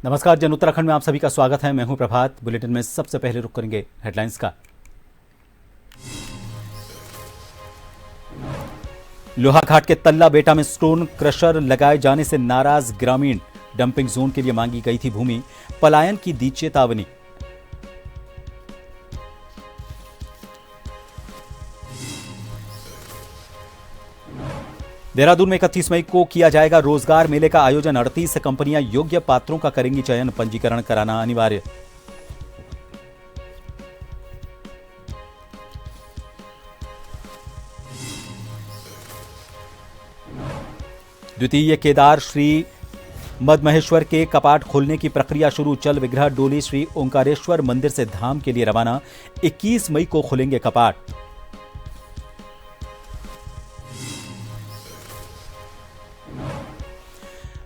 नमस्कार, जन उत्तराखंड में आप सभी का स्वागत है। मैं हूं प्रभात। बुलेटिन में सबसे पहले रुक करेंगे हेडलाइंस का। लोहाघाट के तल्ला बेटा में स्टोन क्रशर लगाए जाने से नाराज ग्रामीण। डंपिंग जोन के लिए मांगी गई थी भूमि, पलायन की दी चेतावनी। देहरादून में 31 मई को किया जाएगा रोजगार मेले का आयोजन। 38 कंपनियां योग्य पात्रों का करेंगी चयन, पंजीकरण कराना अनिवार्य। द्वितीय केदार श्री मदमहेश्वर के कपाट खोलने की प्रक्रिया शुरू। चल विग्रह डोली श्री ओंकारेश्वर मंदिर से धाम के लिए रवाना। 21 मई को खुलेंगे कपाट।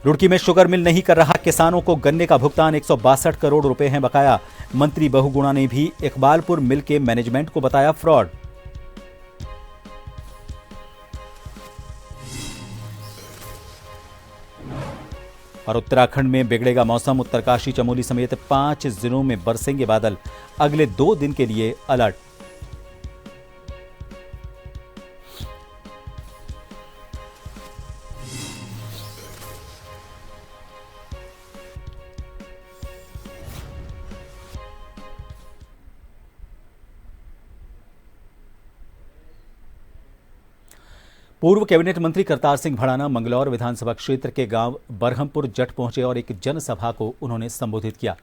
रुड़की में शुगर मिल नहीं कर रहा किसानों को गन्ने का भुगतान। 162 करोड़ रुपए हैं बकाया। मंत्री बहुगुणा ने भी इकबालपुर मिल के मैनेजमेंट को बताया फ्रॉड। और उत्तराखंड में बिगड़ेगा मौसम। उत्तरकाशी, चमोली समेत 5 जिलों में बरसेंगे बादल। अगले 2 दिन के लिए अलर्ट। पूर्व कैबिनेट मंत्री करतार सिंह भड़ाना मंगलौर विधानसभा क्षेत्र के गांव बरहमपुर जट पहुंचे और एक जनसभा को उन्होंने संबोधित किया।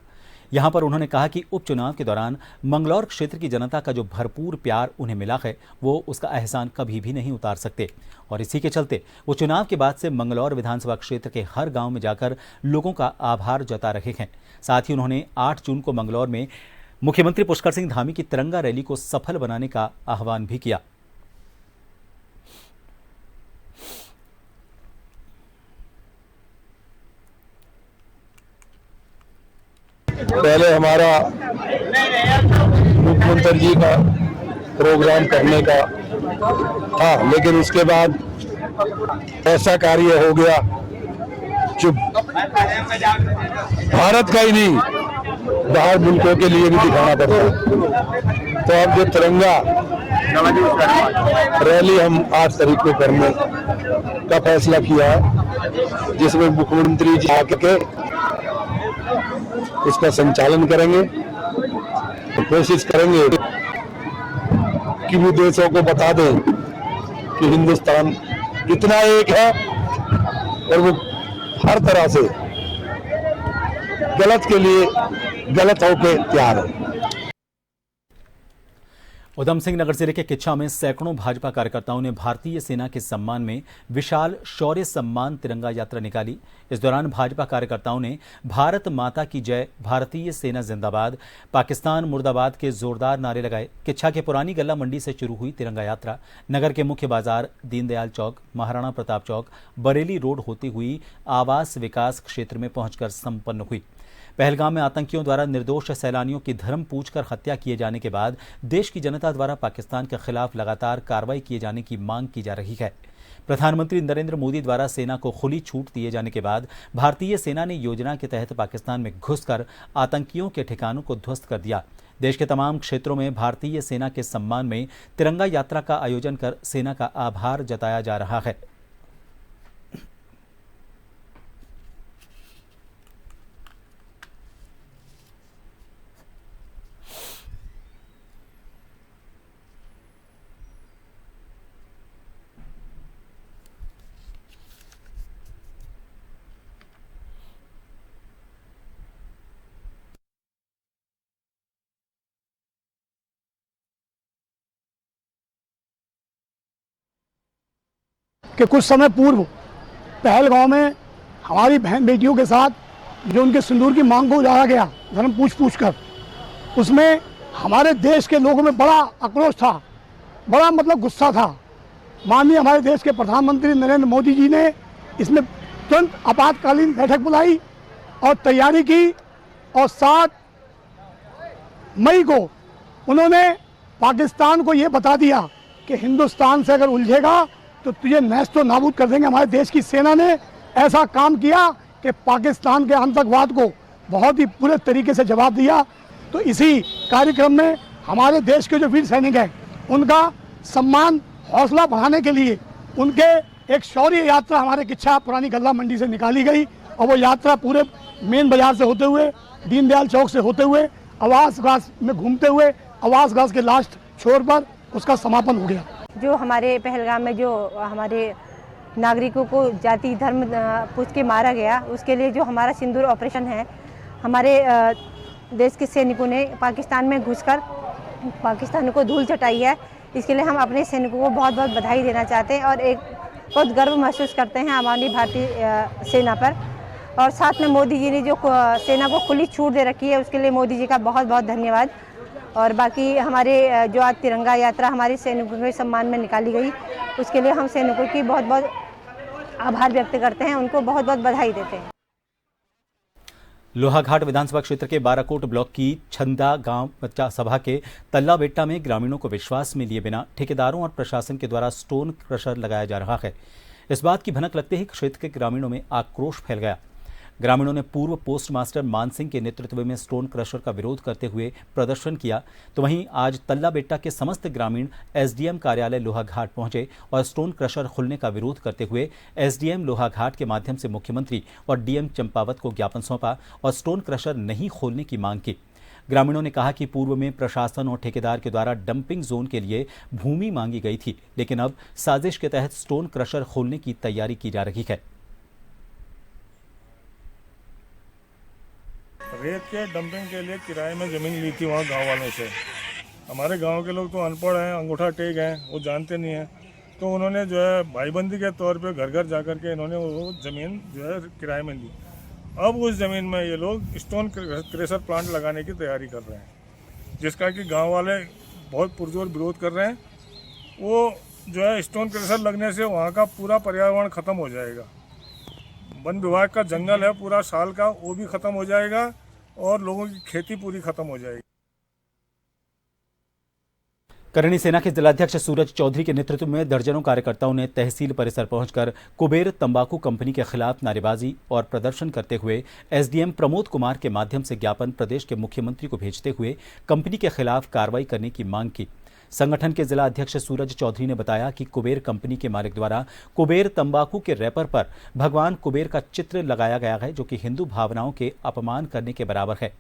यहां पर उन्होंने कहा कि उपचुनाव के दौरान मंगलौर क्षेत्र की जनता का जो भरपूर प्यार उन्हें मिला है वो उसका एहसान कभी भी नहीं उतार सकते, और इसी के चलते वो चुनाव के बाद से मंगलौर विधानसभा क्षेत्र के हर गांव में जाकर लोगों का आभार जता रहे हैं। साथ ही उन्होंने 8 जून को मंगलौर में मुख्यमंत्री पुष्कर सिंह धामी की तिरंगा रैली को सफल बनाने का आह्वान भी किया। पहले हमारा मुख्यमंत्री जी का प्रोग्राम करने का था, लेकिन उसके बाद ऐसा कार्य हो गया जो भारत का ही नहीं बाहर मुल्कों के लिए भी दिखाना पड़ता है। तो अब जो तिरंगा रैली हम 8 तारीख को करने का फैसला किया है, जिसमें मुख्यमंत्री जी आके उसका संचालन करेंगे। तो कोशिश करेंगे कि वो देशों को बता दें कि हिंदुस्तान कितना एक है और वो हर तरह से गलत के लिए गलत होके तैयार है। उधम सिंह नगर जिले के किच्छा में सैकड़ों भाजपा कार्यकर्ताओं ने भारतीय सेना के सम्मान में विशाल शौर्य सम्मान तिरंगा यात्रा निकाली। इस दौरान भाजपा कार्यकर्ताओं ने भारत माता की जय, भारतीय सेना जिंदाबाद, पाकिस्तान मुर्दाबाद के जोरदार नारे लगाए। किच्छा के पुरानी गल्ला मंडी से शुरू हुई तिरंगा यात्रा नगर के मुख्य बाजार, दीनदयाल चौक, महाराणा प्रताप चौक, बरेली रोड होती हुई आवास विकास क्षेत्र में पहुंचकर संपन्न हुई। पहलगाम में आतंकियों द्वारा निर्दोष सैलानियों की धर्म पूछकर हत्या किए जाने के बाद देश की जनता द्वारा पाकिस्तान के खिलाफ लगातार कार्रवाई किए जाने की मांग की जा रही है। प्रधानमंत्री नरेंद्र मोदी द्वारा सेना को खुली छूट दिए जाने के बाद भारतीय सेना ने योजना के तहत पाकिस्तान में घुसकर आतंकियों के ठिकानों को ध्वस्त कर दिया। देश के तमाम क्षेत्रों में भारतीय सेना के सम्मान में तिरंगा यात्रा का आयोजन कर सेना का आभार जताया जा रहा है। कि कुछ समय पूर्व पहलगांव में हमारी बहन बेटियों के साथ जो उनके सिंदूर की मांग को उजाड़ा गया धर्म पूछ कर, उसमें हमारे देश के लोगों में बड़ा आक्रोश था, बड़ा गुस्सा था। माननीय हमारे देश के प्रधानमंत्री नरेंद्र मोदी जी ने इसमें तुरंत आपातकालीन बैठक बुलाई और तैयारी की, और 7 मई को उन्होंने पाकिस्तान को ये बता दिया कि हिंदुस्तान से अगर उलझेगा तो तुझे नैस्तो नाबूद कर देंगे। हमारे देश की सेना ने ऐसा काम किया कि पाकिस्तान के आतंकवाद को बहुत ही पूरे तरीके से जवाब दिया। तो इसी कार्यक्रम में हमारे देश के जो वीर सैनिक हैं उनका सम्मान हौसला बढ़ाने के लिए उनके एक शौर्य यात्रा हमारे किच्छा पुरानी गल्ला मंडी से निकाली गई और वो यात्रा पूरे मेन बाजार से होते हुए दीनदयाल चौक से होते हुए आवास घास में घूमते हुए आवास घास के लास्ट छोर पर उसका समापन हो गया। जो हमारे पहलगाम में जो हमारे नागरिकों को जाति धर्म पूछ के मारा गया, उसके लिए जो हमारा सिंदूर ऑपरेशन है, हमारे देश के सैनिकों ने पाकिस्तान में घुसकर पाकिस्तान को धूल चटाई है। इसके लिए हम अपने सैनिकों को बहुत बहुत बधाई देना चाहते हैं और एक बहुत गर्व महसूस करते हैं हमारी भारतीय सेना पर। और साथ में मोदी जी ने जो सेना को खुली छूट दे रखी है उसके लिए मोदी जी का बहुत बहुत धन्यवाद। और बाकी हमारे जो आज तिरंगा यात्रा हमारे सैनिकों के सम्मान में निकाली गई उसके लिए हम सैनिकों की बहुत बहुत आभार व्यक्त करते हैं, उनको बहुत बहुत बधाई देते हैं। लोहाघाट विधानसभा क्षेत्र के बाराकोट ब्लॉक की छंदा गांव बच्चा सभा के तल्ला बेट्टा में ग्रामीणों को विश्वास में लिए बिना ठेकेदारों और प्रशासन के द्वारा स्टोन क्रशर लगाया जा रहा है। इस बात की भनक लगते ही क्षेत्र के ग्रामीणों में आक्रोश फैल गया। ग्रामीणों ने पूर्व पोस्ट मास्टर मान सिंह के नेतृत्व में स्टोन क्रशर का विरोध करते हुए प्रदर्शन किया। तो वहीं आज तल्ला बेट्टा के समस्त ग्रामीण एसडीएम कार्यालय लोहाघाट पहुंचे और स्टोन क्रशर खुलने का विरोध करते हुए एसडीएम लोहाघाट के माध्यम से मुख्यमंत्री और डीएम चंपावत को ज्ञापन सौंपा और स्टोन क्रशर नहीं खोलने की मांग की। ग्रामीणों ने कहा कि पूर्व में प्रशासन और ठेकेदार के द्वारा डंपिंग जोन के लिए भूमि मांगी गई थी, लेकिन अब साजिश के तहत स्टोन क्रशर खोलने की तैयारी की जा रही है। रेत के डंपिंग के लिए किराए में ज़मीन ली थी वहाँ गांव वालों से। हमारे गांव के लोग तो अनपढ़ हैं, अंगूठा टेक हैं, वो जानते नहीं हैं। तो उन्होंने जो है भाईबंदी के तौर पे घर घर जाकर के इन्होंने वो ज़मीन जो है किराए में ली। अब उस ज़मीन में ये लोग स्टोन क्रेशर प्लांट लगाने की तैयारी कर रहे हैं, जिसका कि गाँव वाले बहुत पुरजोर विरोध कर रहे हैं। वो जो है स्टोन क्रेशर लगने से वहाँ का पूरा पर्यावरण ख़त्म हो जाएगा। वन विभाग का जंगल है पूरा साल का, वो भी ख़त्म हो जाएगा और लोगों की खेती पूरी खत्म हो जाएगी। करणी सेना के जिलाध्यक्ष सूरज चौधरी के नेतृत्व में दर्जनों कार्यकर्ताओं ने तहसील परिसर पहुंचकर कुबेर तंबाकू कंपनी के खिलाफ नारेबाजी और प्रदर्शन करते हुए एसडीएम प्रमोद कुमार के माध्यम से ज्ञापन प्रदेश के मुख्यमंत्री को भेजते हुए कंपनी के खिलाफ कार्रवाई करने की मांग की। संगठन के जिला अध्यक्ष सूरज चौधरी ने बताया कि कुबेर कंपनी के मालिक द्वारा कुबेर तंबाकू के रैपर पर भगवान कुबेर का चित्र लगाया गया है, जो कि हिंदू भावनाओं के अपमान करने के बराबर है।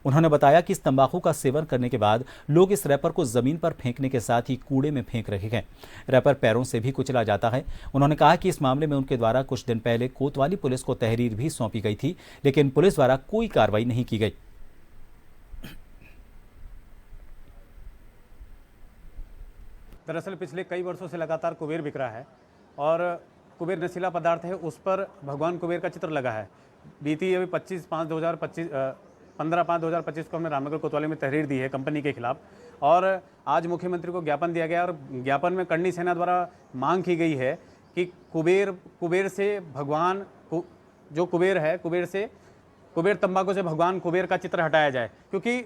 उन्होंने बताया कि इस तंबाकू का सेवन करने के बाद लोग इस रैपर को जमीन पर फेंकने के साथ ही कूड़े में फेंक रहे हैं। रैपर पैरों से भी कुचला जाता है। उन्होंने कहा कि इस मामले में उनके द्वारा कुछ दिन पहले कोतवाली पुलिस को तहरीर भी सौंपी गई थी, लेकिन पुलिस द्वारा कोई कार्रवाई नहीं की गई। दरअसल पिछले कई वर्षों से लगातार कुबेर बिक रहा है और कुबेर नशीला पदार्थ है, उस पर भगवान कुबेर का चित्र लगा है। बीती अभी 15/5/2025 को हमने रामनगर कोतवाली में तहरीर दी है कंपनी के खिलाफ और आज मुख्यमंत्री को ज्ञापन दिया गया और ज्ञापन में करणी सेना द्वारा मांग की गई है कि कुबेर से भगवान जो कुबेर है, कुबेर तंबाकू से भगवान कुबेर का चित्र हटाया जाए, क्योंकि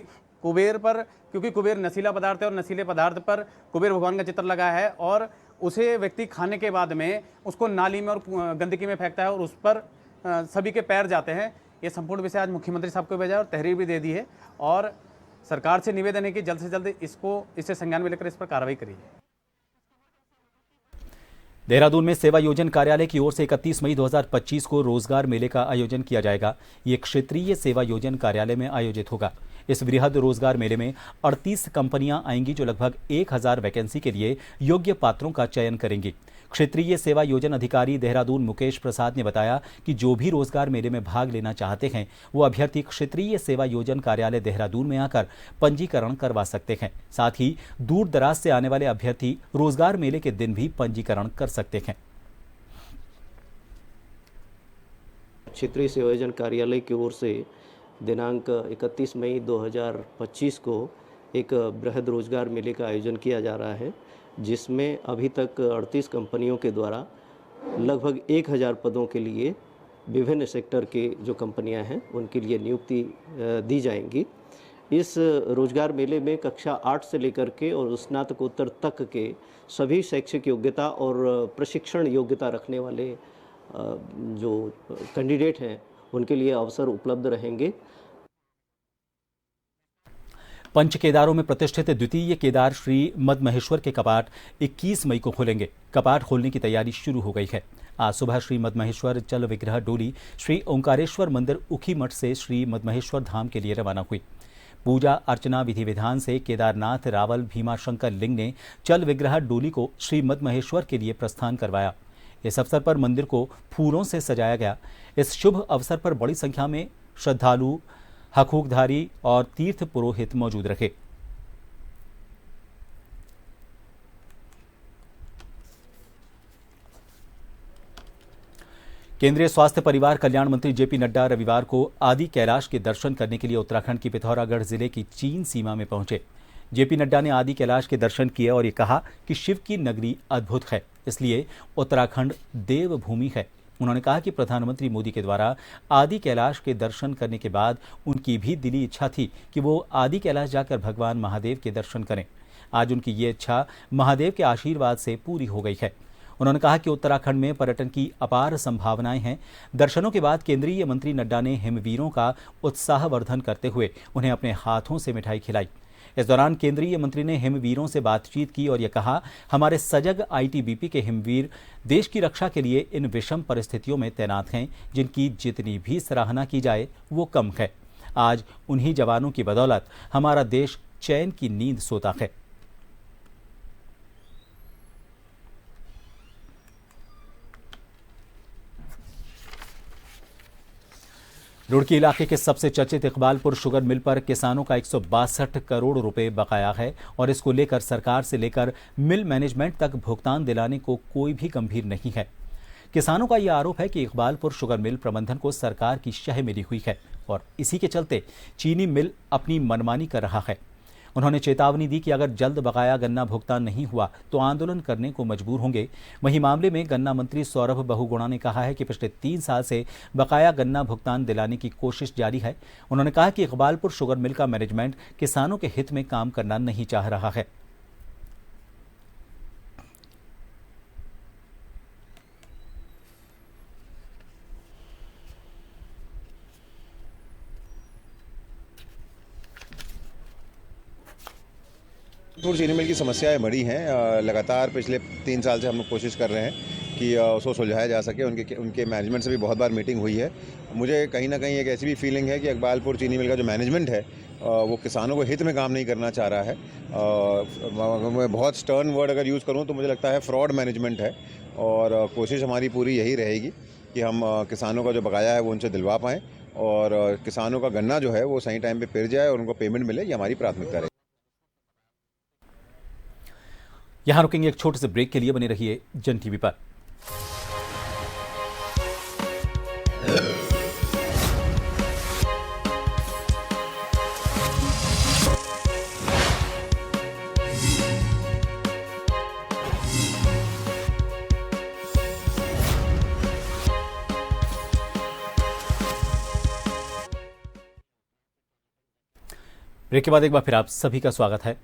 कुबेर नशीला पदार्थ है और नशीले पदार्थ पर कुबेर भगवान का चित्र लगा है और उसे व्यक्ति खाने के बाद में उसको नाली में और गंदगी में फेंकता है और उस पर सभी के पैर जाते हैं। ये संपूर्ण विषय आज मुख्यमंत्री साहब को भेजा और तहरीर भी दे दी है और सरकार से निवेदन है कि जल्द से जल्द इससे संज्ञान में लेकर इस पर कार्रवाई करिए। देहरादून में सेवा योजन कार्यालय की ओर से 31 मई 2025 को रोजगार मेले का आयोजन किया जाएगा। ये क्षेत्रीय सेवा योजन कार्यालय में आयोजित होगा। इस वृहद रोजगार मेले में 38 कंपनियां आएंगी, जो लगभग 1000 वैकेंसी के लिए योग्य पात्रों का चयन करेंगी। क्षेत्रीय सेवा योजन अधिकारी देहरादून मुकेश प्रसाद ने बताया कि जो भी रोजगार मेले में भाग लेना चाहते हैं वो अभ्यर्थी क्षेत्रीय सेवा योजन कार्यालय देहरादून में आकर पंजीकरण करवा सकते हैं। साथ ही दूर दराज से आने वाले अभ्यर्थी रोजगार मेले के दिन भी पंजीकरण कर सकते हैं। क्षेत्रीय सेवा योजन कार्यालय की ओर से दिनांक 31 मई 2025 को एक बृहद रोजगार मेले का आयोजन किया जा रहा है, जिसमें अभी तक 38 कंपनियों के द्वारा लगभग 1000 पदों के लिए विभिन्न सेक्टर के जो कंपनियां हैं उनके लिए नियुक्ति दी जाएंगी। इस रोजगार मेले में कक्षा 8 से लेकर के और स्नातकोत्तर तक के सभी शैक्षिक योग्यता और प्रशिक्षण योग्यता रखने वाले जो कैंडिडेट हैं उनके लिए अवसर उपलब्ध रहेंगे। पंच केदारों में प्रतिष्ठित द्वितीय केदार श्री मद्महेश्वर के कपाट 21 मई को खुलेंगे। कपाट खोलने की तैयारी शुरू हो गई है। आज सुबह श्री मद्महेश्वर जल विग्रह डोली श्री ओंकारेश्वर मंदिर उखी मठ से श्री मद्महेश्वर धाम के लिए रवाना हुई। पूजा अर्चना विधि विधान से केदारनाथ रावल भीमाशंकर लिंग ने चल विग्रह डोली को श्री मद्महेश्वर के लिए प्रस्थान करवाया। इस अवसर पर मंदिर को फूलों से सजाया गया। इस शुभ अवसर पर बड़ी संख्या में श्रद्धालु, हकूकधारी और तीर्थ पुरोहित मौजूद रहे। केंद्रीय स्वास्थ्य परिवार कल्याण मंत्री जेपी नड्डा रविवार को आदि कैलाश के दर्शन करने के लिए उत्तराखंड की पिथौरागढ़ जिले की चीन सीमा में पहुंचे। जेपी नड्डा ने आदि कैलाश के दर्शन किए और ये कहा कि शिव की नगरी अद्भुत है, इसलिए उत्तराखंड देवभूमि है। उन्होंने कहा कि प्रधानमंत्री मोदी के द्वारा आदि कैलाश के दर्शन करने के बाद उनकी भी दिली इच्छा थी कि वो आदि कैलाश जाकर भगवान महादेव के दर्शन करें। आज उनकी ये इच्छा महादेव के आशीर्वाद से पूरी हो गई है। उन्होंने कहा कि उत्तराखंड में पर्यटन की अपार संभावनाएं हैं। दर्शनों के बाद केंद्रीय मंत्री नड्डा ने हिमवीरों का उत्साहवर्धन करते हुए उन्हें अपने हाथों से मिठाई खिलाई। इस दौरान केंद्रीय मंत्री ने हिमवीरों से बातचीत की और यह कहा, हमारे सजग आईटीबीपी के हिमवीर देश की रक्षा के लिए इन विषम परिस्थितियों में तैनात हैं, जिनकी जितनी भी सराहना की जाए वो कम है। आज उन्हीं जवानों की बदौलत हमारा देश चैन की नींद सोता है। रुड़की इलाके के सबसे चर्चित इकबालपुर शुगर मिल पर किसानों का 162 करोड़ रुपए बकाया है और इसको लेकर सरकार से लेकर मिल मैनेजमेंट तक भुगतान दिलाने को कोई भी गंभीर नहीं है। किसानों का यह आरोप है कि इकबालपुर शुगर मिल प्रबंधन को सरकार की शह मिली हुई है और इसी के चलते चीनी मिल अपनी मनमानी कर रहा है। उन्होंने चेतावनी दी कि अगर जल्द बकाया गन्ना भुगतान नहीं हुआ तो आंदोलन करने को मजबूर होंगे। वहीं मामले में गन्ना मंत्री सौरभ बहुगुणा ने कहा है कि पिछले 3 साल से बकाया गन्ना भुगतान दिलाने की कोशिश जारी है। उन्होंने कहा कि इकबालपुर शुगर मिल का मैनेजमेंट किसानों के हित में काम करना नहीं चाह रहा है। चीनी मिल की समस्याएं बड़ी हैं। लगातार पिछले 3 साल से हम लोग कोशिश कर रहे हैं कि उसको सुलझाया जा सके। उनके मैनेजमेंट से भी बहुत बार मीटिंग हुई है। मुझे कहीं ना कहीं एक ऐसी भी फीलिंग है कि इकबालपुर चीनी मिल का जो मैनेजमेंट है वो किसानों को हित में काम नहीं करना चाह रहा है। मैं बहुत स्टर्न वर्ड अगर यूज़ करूँ तो मुझे लगता है फ्रॉड मैनेजमेंट है और कोशिश हमारी पूरी यही रहेगी कि हम किसानों का जो बकाया है वो उनसे दिलवा पाएँ और किसानों का गन्ना जो है वो सही टाइम पर पिर जाए और उनको पेमेंट मिले, ये हमारी प्राथमिकता रहेगी। यहां रुकेंगे एक छोटे से ब्रेक के लिए। बने रहिए जन टीवी पर। ब्रेक के बाद एक बार फिर आप सभी का स्वागत है।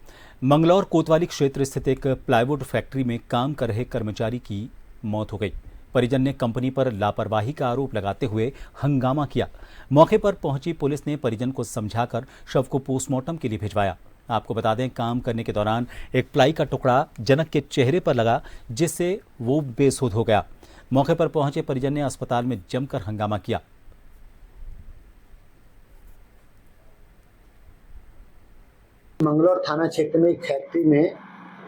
मंगलौर कोतवाली क्षेत्र स्थित एक प्लाईवुड फैक्ट्री में काम कर रहे कर्मचारी की मौत हो गई। परिजन ने कंपनी पर लापरवाही का आरोप लगाते हुए हंगामा किया। मौके पर पहुंची पुलिस ने परिजन को समझाकर शव को पोस्टमार्टम के लिए भिजवाया। आपको बता दें, काम करने के दौरान एक प्लाई का टुकड़ा जनक के चेहरे पर लगा, जिससे वो बेसुध हो गया। मौके पर पहुंचे परिजन ने अस्पताल में जमकर हंगामा किया। मंगलौर थाना क्षेत्र में एक फैक्ट्री में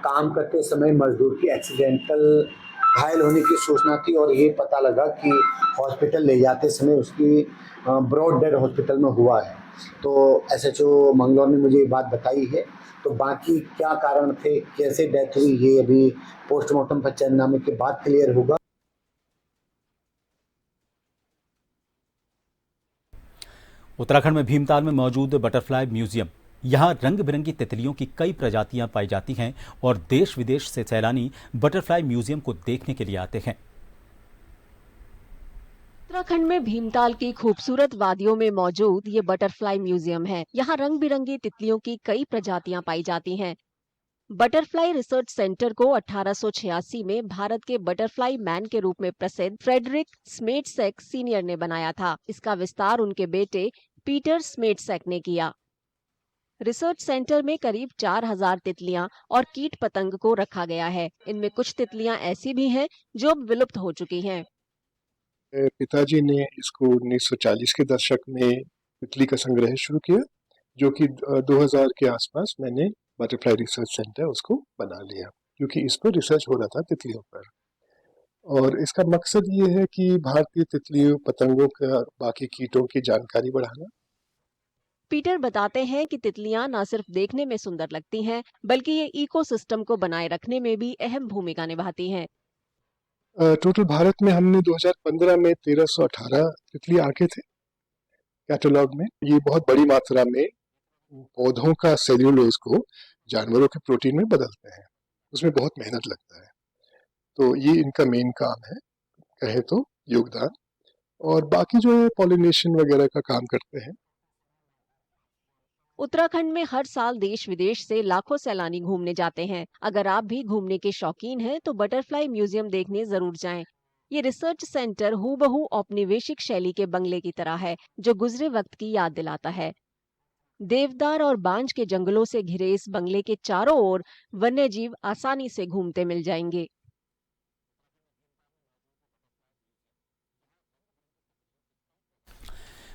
काम करते समय मजदूर की एक्सीडेंटल घायल होने की सूचना थी और ये पता लगा कि हॉस्पिटल ले जाते समय उसकी ब्रॉड डेड हॉस्पिटल में हुआ है। तो एसएचओ मंगलौर ने मुझे ये बात बताई है। तो बाकी क्या कारण थे, कैसे डेथ हुई, ये अभी पोस्टमार्टम पंचनामे के बाद क्लियर होगा। उत्तराखंड में भीमताल में मौजूद बटरफ्लाई म्यूजियम, यहाँ रंग बिरंगी तितलियों की कई प्रजातियां पाई जाती हैं और देश विदेश से सैलानी बटरफ्लाई म्यूजियम को देखने के लिए आते हैं। उत्तराखंड में भीमताल की खूबसूरत वादियों में मौजूद ये बटरफ्लाई म्यूजियम है। यहाँ रंग बिरंगी तितलियों की कई प्रजातियां पाई जाती हैं। बटरफ्लाई रिसर्च सेंटर को 1886 में भारत के बटरफ्लाई मैन के रूप में प्रसिद्ध फ्रेडरिक स्मेटसेक सीनियर ने बनाया था। इसका विस्तार उनके बेटे पीटर स्मेटसेक ने किया। रिसर्च सेंटर में करीब 4000 तितलियां और कीट पतंग को रखा गया है। इनमें कुछ तितलियां ऐसी भी हैं जो अब विलुप्त हो चुकी हैं। पिताजी ने इसको 1940 के दशक में तितली का संग्रह शुरू किया, जो कि 2000 के आसपास मैंने बटरफ्लाई रिसर्च सेंटर उसको बना लिया, क्योंकि इस पर रिसर्च हो रहा था तितलियों पर। और इसका मकसद ये है कि भारतीय तितलियों, पतंगों का, बाकी कीटों की जानकारी बढ़ाना। पीटर बताते हैं कि तितलियां न सिर्फ देखने में सुंदर लगती हैं, बल्कि ये इकोसिस्टम को बनाए रखने में भी अहम भूमिका निभाती हैं। टोटल भारत में हमने 2015 में 1318 तितली आंके थे कैटलॉग में। ये बहुत बड़ी मात्रा में पौधों का सेल्यूलोज को जानवरों के प्रोटीन में बदलते हैं, उसमें बहुत मेहनत लगता है। तो ये इनका मेन काम है, कहे तो योगदान। और बाकी जो है पॉलिनेशन वगैरह का काम करते हैं। उत्तराखंड में हर साल देश विदेश से लाखों सैलानी घूमने जाते हैं। अगर आप भी घूमने के शौकीन हैं तो बटरफ्लाई म्यूजियम देखने जरूर जाएं। ये रिसर्च सेंटर हूबहू औपनिवेशिक शैली के बंगले की तरह है, जो गुजरे वक्त की याद दिलाता है। देवदार और बांज के जंगलों से घिरे इस बंगले के चारों ओर वन्यजीव आसानी से घूमते मिल जाएंगे।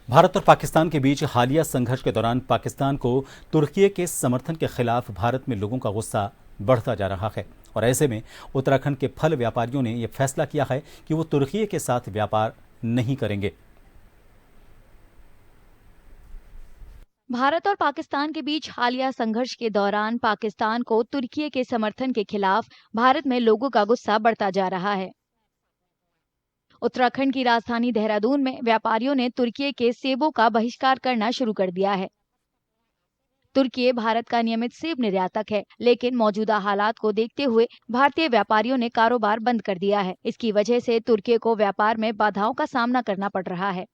भारत और पाकिस्तान के बीच हालिया संघर्ष के दौरान पाकिस्तान को तुर्की के समर्थन के खिलाफ भारत में लोगों का गुस्सा बढ़ता जा रहा है और ऐसे में उत्तराखंड के फल व्यापारियों ने यह फैसला किया है कि वो तुर्की के साथ व्यापार नहीं करेंगे। भारत और पाकिस्तान के बीच हालिया संघर्ष के दौरान पाकिस्तान को तुर्की के समर्थन के खिलाफ भारत में लोगों का गुस्सा बढ़ता जा रहा है। उत्तराखंड की राजधानी देहरादून में व्यापारियों ने तुर्की के सेबों का बहिष्कार करना शुरू कर दिया है। तुर्की भारत का नियमित सेब निर्यातक है, लेकिन मौजूदा हालात को देखते हुए भारतीय व्यापारियों ने कारोबार बंद कर दिया है। इसकी वजह से तुर्की को व्यापार में बाधाओं का सामना करना पड़ रहा है।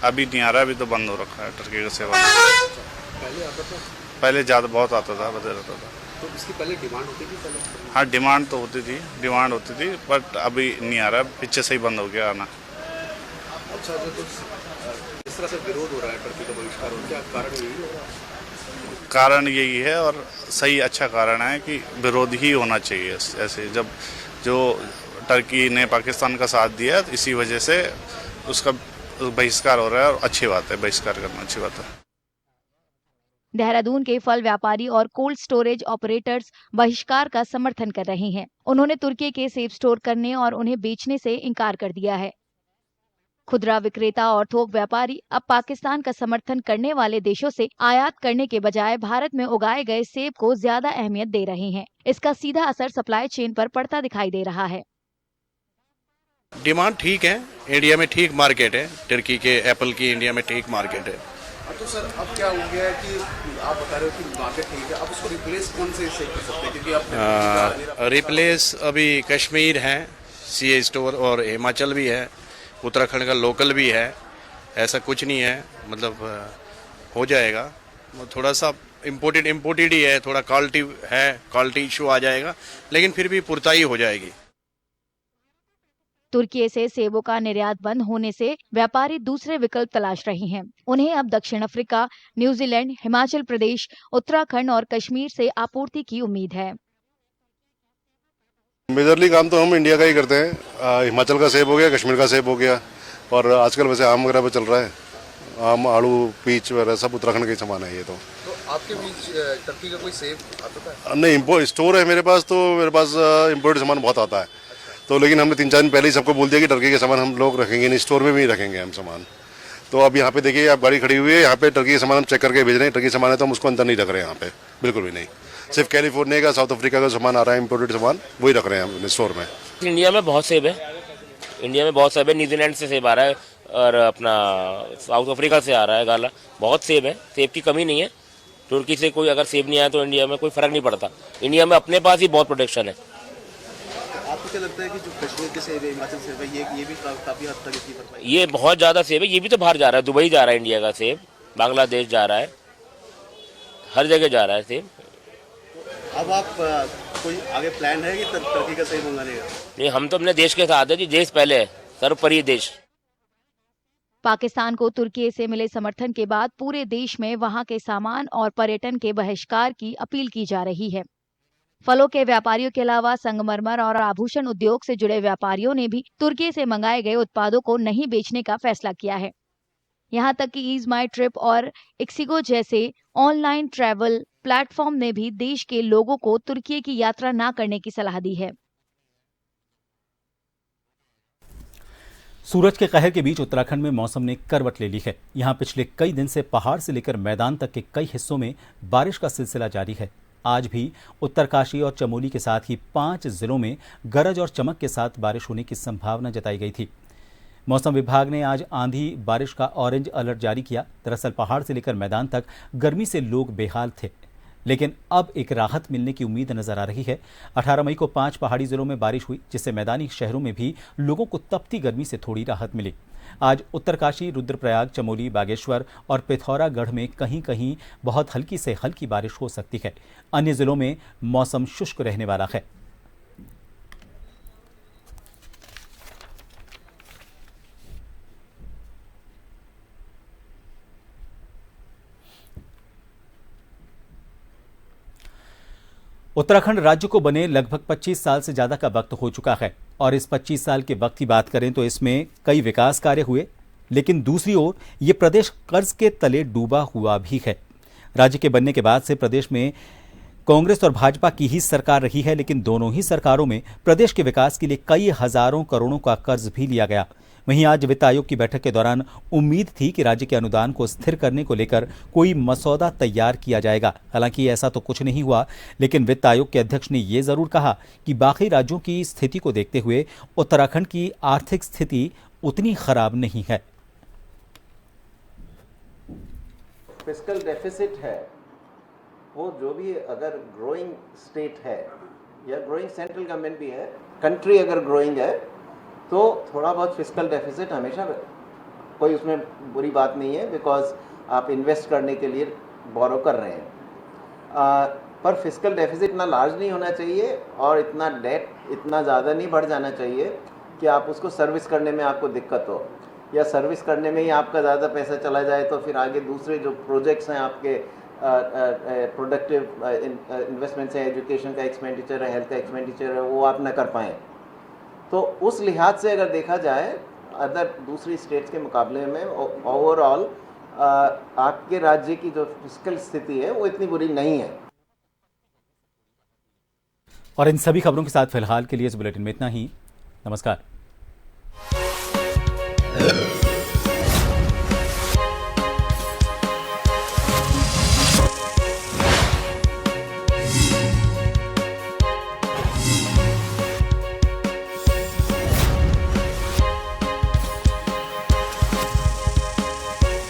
अभी नहीं आ रहा, अभी तो बंद हो रखा है तुर्की का सेवा। पहले ज्यादा बहुत आता था, बदल रहता था। तो इसकी पहले डिमांड होती थी? हाँ, डिमांड तो होती थी, बट अभी नहीं आ रहा, पीछे से ही बंद हो गया आना। अच्छा, तो इस तरह से विरोध हो रहा है, तुर्की का बहिष्कार हो, क्या कारण यही है? कारण यही है और सही अच्छा कारण है कि विरोध ही होना चाहिए। ऐसे जब जो टर्की ने पाकिस्तान का साथ दिया, इसी वजह से उसका बहिष्कार हो रहा है और अच्छी बात है, बहिष्कार करना अच्छी बात है। देहरादून के फल व्यापारी और कोल्ड स्टोरेज ऑपरेटर्स बहिष्कार का समर्थन कर रहे हैं। उन्होंने तुर्की के सेब स्टोर करने और उन्हें बेचने से इनकार कर दिया है। खुदरा विक्रेता और थोक व्यापारी अब पाकिस्तान का समर्थन करने वाले देशों से आयात करने के बजाय भारत में उगाए गए सेब को ज्यादा अहमियत दे रहे हैं। इसका सीधा असर सप्लाई चेन पर पड़ता दिखाई दे रहा है। डिमांड ठीक है, इंडिया में ठीक मार्केट है, टर्की के एप्पल की इंडिया में ठीक मार्केट है। तो सर अब क्या हो गया है कि आप बता रहे हो कि मार्केट ठीक है, अब उसको रिप्लेस कौन से कर सकते हैं? क्योंकि आप रिप्लेस अभी कश्मीर है, सीए स्टोर, और हिमाचल भी है, उत्तराखंड का लोकल भी है। ऐसा कुछ नहीं है, मतलब हो जाएगा। थोड़ा सा इम्पोर्टेड ही है, थोड़ा क्वालिटी इशू आ जाएगा, लेकिन फिर भी पुरताई हो जाएगी। तुर्की से सेबों का निर्यात बंद होने से व्यापारी दूसरे विकल्प तलाश रहे हैं। उन्हें अब दक्षिण अफ्रीका, न्यूजीलैंड, हिमाचल प्रदेश, उत्तराखंड और कश्मीर से आपूर्ति की उम्मीद है। मेजरली काम तो हम इंडिया का ही करते हैं। हिमाचल का सेब हो गया, कश्मीर का सेब हो गया, और आजकल वैसे आम वगैरह पे चल रहा है। आम, आड़ू, पीच वगैरह सब उत्तराखंड का ही सामान है ये। तो आपके बीच टर्की का कोई सेब आता है? नहीं, इम्पोर्ट स्टोर है मेरे पास, तो मेरे पास इम्पोर्टेड सामान बहुत आता है। तो लेकिन हमने 3-4 दिन पहले ही सबको बोल दिया कि टर्की के सामान हम लोग रखेंगे नहीं, स्टोर में भी रखेंगे हम सामान। तो अब यहाँ पे देखिए, आप गाड़ी खड़ी हुई है, यहाँ पे टर्की के सामान हम चेक करके भेज रहे हैं। टर्की सामान है तो हम उसको अंदर नहीं रख रहे हैं यहाँ पे, बिल्कुल भी नहीं। सिर्फ कैलिफोर्निया का, साउथ अफ्रीका का सामान आ रहा है, इम्पोर्टेड सामान, वही रख रहे हैं हम स्टोर में। इंडिया में बहुत सेब है, न्यूजीलैंड से सेब आ रहा है, और अपना साउथ अफ्रीका से आ रहा है गाला। बहुत सेब है, सेब की कमी नहीं है। तुर्की से कोई अगर सेब नहीं आया तो इंडिया में कोई फर्क नहीं पड़ता। इंडिया में अपने पास ही बहुत प्रोडक्शन है। आपको क्या लगता है कि जो कश्मीर के सेब है, हिमाचल सेब है, ये भी काफी हद तक इसकी भरपाई? ये बहुत ज़्यादा सेब है, ये भी तो बाहर जा रहा है, दुबई जा रहा है इंडिया का सेब, बांग्लादेश जा रहा है, हर जगह जा रहा है सेब। अब आप कोई आगे प्लान है कि टर्की का सेब मंगाने का? नहीं, हम तो अपने देश के साथ है जी, देश पहले है, सर्वोपरि देश। पाकिस्तान को तुर्की से मिले समर्थन के बाद पूरे देश में वहां के सामान और पर्यटन के बहिष्कार की अपील की जा रही है। फलों के व्यापारियों के अलावा संगमरमर और आभूषण उद्योग से जुड़े व्यापारियों ने भी तुर्की से मंगाए गए उत्पादों को नहीं बेचने का फैसला किया है। यहां तक कि ईज माई ट्रिप और इक्सिगो जैसे ऑनलाइन ट्रैवल प्लेटफॉर्म ने भी देश के लोगों को तुर्की की यात्रा न करने की सलाह दी है। सूरज के कहर के बीच उत्तराखंड में मौसम ने करवट ले ली है। यहां पिछले कई दिन से पहाड़ से लेकर मैदान तक के कई हिस्सों में बारिश का सिलसिला जारी है। आज भी उत्तरकाशी और चमोली के साथ ही 5 जिलों में गरज और चमक के साथ बारिश होने की संभावना जताई गई थी। मौसम विभाग ने आज आंधी बारिश का ऑरेंज अलर्ट जारी किया। दरअसल पहाड़ से लेकर मैदान तक गर्मी से लोग बेहाल थे, लेकिन अब एक राहत मिलने की उम्मीद नजर आ रही है। 18 मई को 5 पहाड़ी जिलों में बारिश हुई, जिससे मैदानी शहरों में भी लोगों को तपती गर्मी से थोड़ी राहत मिली। आज उत्तरकाशी, रुद्रप्रयाग, चमोली, बागेश्वर और पिथौरागढ़ में कहीं कहीं बहुत हल्की से हल्की बारिश हो सकती है। अन्य जिलों में मौसम शुष्क रहने वाला है। उत्तराखंड राज्य को बने लगभग 25 साल से ज्यादा का वक्त हो चुका है और इस 25 साल के वक्त की बात करें तो इसमें कई विकास कार्य हुए, लेकिन दूसरी ओर ये प्रदेश कर्ज के तले डूबा हुआ भी है। राज्य के बनने के बाद से प्रदेश में कांग्रेस और भाजपा की ही सरकार रही है, लेकिन दोनों ही सरकारों में प्रदेश के विकास के लिए कई हजारों करोड़ों का कर्ज भी लिया गया। वहीं आज वित्त आयोग की बैठक के दौरान उम्मीद थी कि राज्य के अनुदान को स्थिर करने को लेकर कोई मसौदा तैयार किया जाएगा। हालांकि ऐसा तो कुछ नहीं हुआ, लेकिन वित्त आयोग के अध्यक्ष ने यह जरूर कहा कि बाकी राज्यों की स्थिति को देखते हुए उत्तराखंड की आर्थिक स्थिति उतनी खराब नहीं है। फिस्कल डेफिसिट है वो जो भी अगर ग्रोइंग स्टेट है या ग्रोइंग सेंट्रल गवर्नमेंट भी है, कंट्री अगर ग्रोइंग है तो थोड़ा बहुत फिस्कल डेफिसिट हमेशा, कोई उसमें बुरी बात नहीं है, बिकॉज आप इन्वेस्ट करने के लिए बोरो कर रहे हैं। पर फिस्कल डेफिसिट इतना लार्ज नहीं होना चाहिए और इतना डेट इतना ज़्यादा नहीं बढ़ जाना चाहिए कि आप उसको सर्विस करने में आपको दिक्कत हो, या सर्विस करने में ही आपका ज़्यादा पैसा चला जाए तो फिर आगे दूसरे जो प्रोजेक्ट्स हैं आपके प्रोडक्टिव इन्वेस्टमेंट्स है, एजुकेशन का एक्सपेंडिचर है, हेल्थ का एक्सपेंडिचर है, वो आप ना कर पाएँ। तो उस लिहाज से अगर देखा जाए अदर दूसरी स्टेट्स के मुकाबले में ओवरऑल आपके राज्य की जो फिस्कल स्थिति है वो इतनी बुरी नहीं है। और इन सभी खबरों के साथ फिलहाल के लिए इस बुलेटिन में इतना ही। नमस्कार।